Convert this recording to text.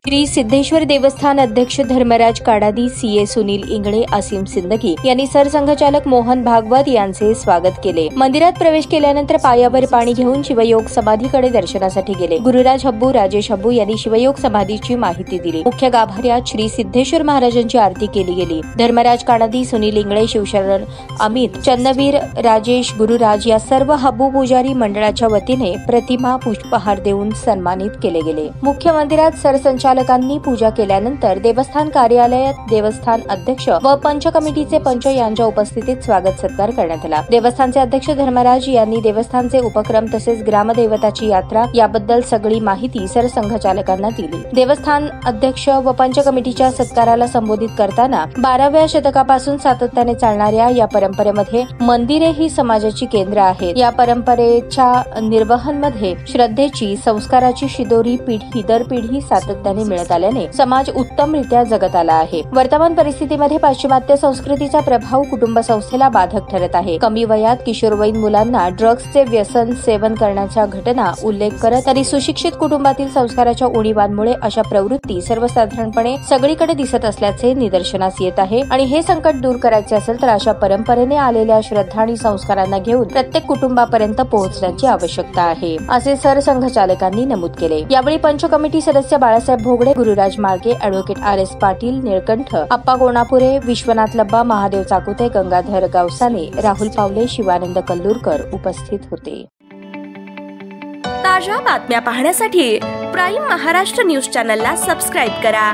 श्री सिद्धेश्वर देवस्थान अध्यक्ष धर्मराज काडादी, सीए सुनील इंगळे, असीम सिंदगी यांनी सरसंघचालक मोहन भागवत यांचे स्वागत केले। मंदिरात प्रवेश केल्यानंतर पायावर पाणी घेऊन शिवयोग समाधीकडे दर्शनासाठी गेले। गुरुराज हब्बू, राजेश हब्बू यांनी शिवयोग समाधीची माहिती दिली। मुख्य गाभाऱ्यात श्री सिद्धेश्वर महाराजांची आरती केली गेली। धर्मराज काडादी, सुनील इंगळे, शिवशरण अमित, चन्नवीर, राजेश, गुरुराज या सर्व हब्बू पुजारी मंडळाच्या वतीने प्रतिमा पुष्पहार देऊन सन्मानित केले गेले। मुख्य मंदिरात सरसंचालकांनी पूजा केल्यानंतर देवस्थान कार्यालयात देवस्थान अध्यक्ष व पंच कमिटीचे पंच यांच्या उपस्थितीत स्वागत सत्कार करण्यात आला। देवस्थानचे अध्यक्ष धर्मराज यांनी देवस्थानचे उपक्रम तसेच ग्रामदैवताची यात्रा याबद्दल सगळी माहिती सरसंघचालकांना दिली। देवस्थान अध्यक्ष व पंच कमिटीच्या सत्काराला संबोधित करताना 12व्या शतकापासून सातत्याने चालणाऱ्या या परंपरेमध्ये मंदिरे ही समाजाची केंद्र आहेत। या परंपरेच्या निर्वहनमध्ये श्रद्धेची, संस्काराची शिदोरी पिढी दर पिढी सातत्याने मिळत आल्याने समाज उत्तमरित्या जगत आला आहे। वर्तमान परिस्थितीमध्ये पाश्चिमात्य संस्कृतीचा प्रभाव कुटुंब संस्थेला बाधक ठरत आहे। कमी वयात किशोरवयीन मुलांना ड्रग्जचे व्यसन सेवन करण्याच्या घटना उल्लेख करत तरी सुशिक्षित कुटुंबातील संस्काराच्या उणीवांमुळे अशा प्रवृत्ती सर्वसाधारणपणे सगळीकडे दिसत असल्याचे निदर्शनास येत आहे आणि हे संकट दूर करायचे असेल तर अशा परंपरेने आलेल्या श्रद्धा आणि संस्कारांना घेऊन प्रत्येक कुटुंबापर्यंत पोहोचण्याची आवश्यकता आहे, असे सरसंघचालकांनी नमूद केले। यावेळी पंच कमिटी सदस्य बाळासाहेब भोगडे, गुरुराज मार्गे, ॲडव्होकेट RS पाटील, निळकंठ, अप्पा गोणापुरे, विश्वनाथ लब्बा, महादेव चाकुते, गंगाधर गावसाने, राहुल पावले, शिवानंद कल्लूरकर उपस्थित होते। ताज्या बातम्या पाहण्यासाठी प्राईम महाराष्ट्र न्यूज चॅनलला सबस्क्राईब करा।